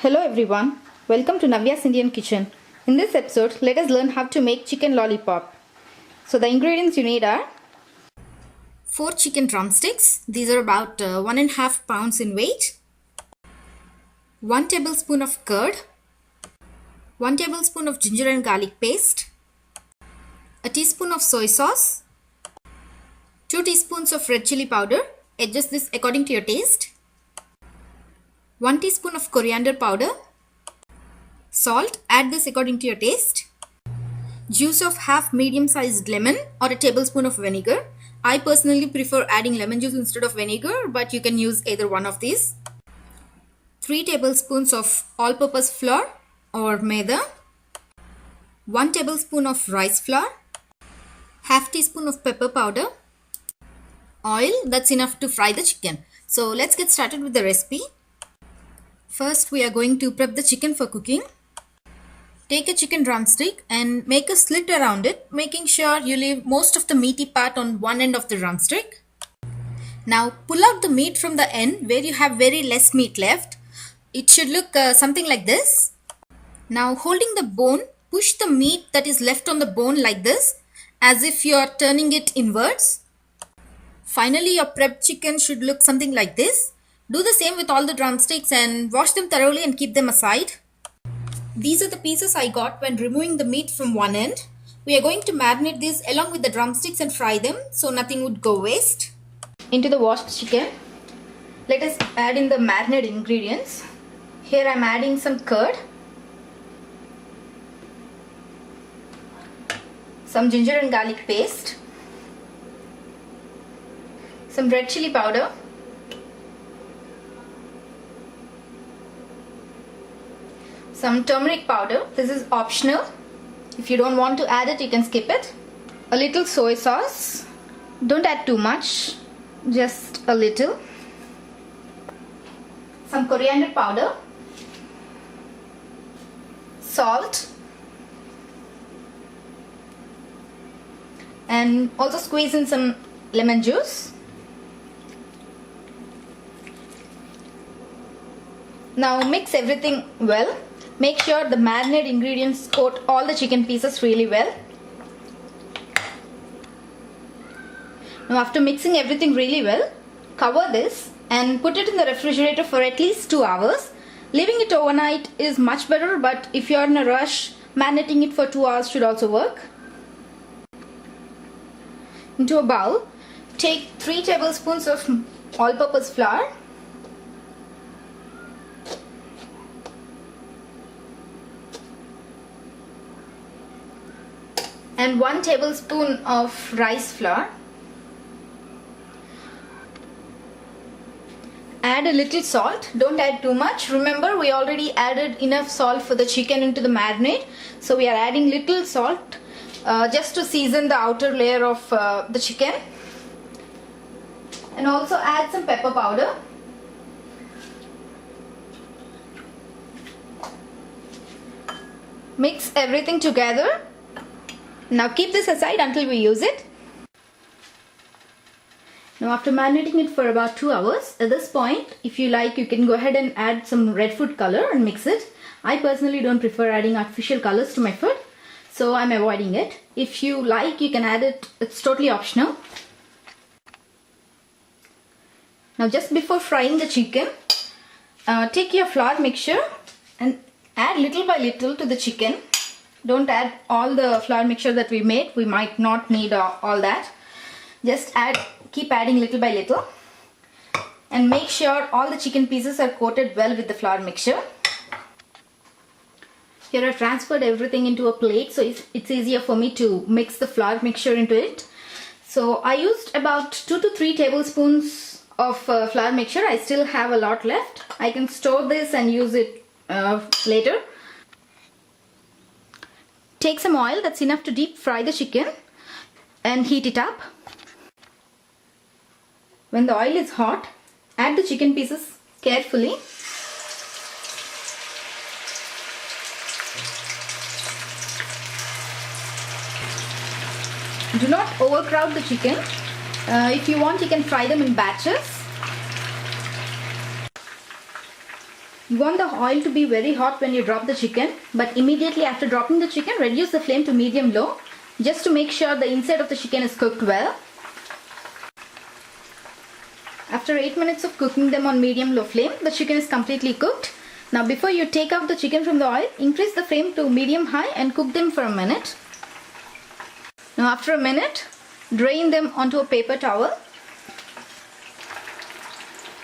Hello everyone, welcome to Navya's Indian Kitchen. In this episode, let us learn how to make chicken lollipop. So the ingredients you need are 4 chicken drumsticks. These are about 1.5 pounds in weight. 1 tablespoon of curd. 1 tablespoon of ginger and garlic paste. A teaspoon of soy sauce. 2 teaspoons of red chili powder. Adjust this according to your taste. 1 teaspoon of coriander powder. Salt, add this according to your taste. Juice of half medium-sized lemon or a tablespoon of vinegar. I personally prefer adding lemon juice instead of vinegar, but you can use either one of these. 3 tablespoons of all-purpose flour or maida. 1 tablespoon of rice flour. Half teaspoon of pepper powder. Oil, that's enough to fry the chicken. So let's get started with the recipe. First, we are going to prep the chicken for cooking. Take a chicken drumstick and make a slit around it, making sure you leave most of the meaty part on one end of the drumstick. Now, pull out the meat from the end where you have very less meat left. It should look something like this. Now, holding the bone, push the meat that is left on the bone like this, as if you are turning it inwards. Finally, your prepped chicken should look something like this. Do the same with all the drumsticks and wash them thoroughly and keep them aside. These are the pieces I got when removing the meat from one end. We are going to marinate these along with the drumsticks and fry them so nothing would go waste. Into the washed chicken, let us add in the marinade ingredients. Here I am adding some curd, some ginger and garlic paste, some red chili powder, some turmeric powder. This is optional. If you don't want to add it, you can skip it. A little soy sauce. Don't add too much, just a little. Some coriander powder. Salt. And also squeeze in some lemon juice. Now mix everything well. Make sure the marinade ingredients coat all the chicken pieces really well. Now after mixing everything really well, cover this and put it in the refrigerator for at least 2 hours. Leaving it overnight is much better, but if you are in a rush, marinating it for 2 hours should also work. Into a bowl, take 3 tablespoons of all-purpose flour. And 1 tablespoon of rice flour. Add a little salt. Don't add too much. Remember, we already added enough salt for the chicken into the marinade. So we are adding little salt just to season the outer layer of the chicken. And also add some pepper powder. Mix everything together. Now keep this aside until we use it. Now after marinating it for about 2 hours, at this point, if you like, you can go ahead and add some red food color and mix it. I personally don't prefer adding artificial colors to my food, so I'm avoiding it. If you like, you can add it. It's totally optional. Now just before frying the chicken, take your flour mixture and add little by little to the chicken. Don't add all the flour mixture that we made. We might not need all that. Just keep adding little by little. And make sure all the chicken pieces are coated well with the flour mixture. Here I've transferred everything into a plate, so it's easier for me to mix the flour mixture into it. So I used about 2 to 3 tablespoons of flour mixture. I still have a lot left. I can store this and use it later. Take some oil, that's enough to deep fry the chicken, and heat it up. When the oil is hot, add the chicken pieces carefully. Do not overcrowd the chicken. If you want, you can fry them in batches. You want the oil to be very hot when you drop the chicken, but immediately after dropping the chicken, reduce the flame to medium-low just to make sure the inside of the chicken is cooked well. After 8 minutes of cooking them on medium-low flame, the chicken is completely cooked. Now before you take out the chicken from the oil, increase the flame to medium-high and cook them for a minute. Now after a minute, drain them onto a paper towel.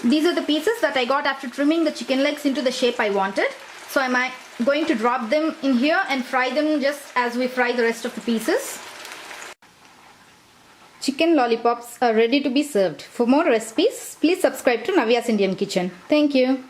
These are the pieces that I got after trimming the chicken legs into the shape I wanted. So I'm going to drop them in here and fry them just as we fry the rest of the pieces. Chicken lollipops are ready to be served. For more recipes, please subscribe to Navya's Indian Kitchen. Thank you.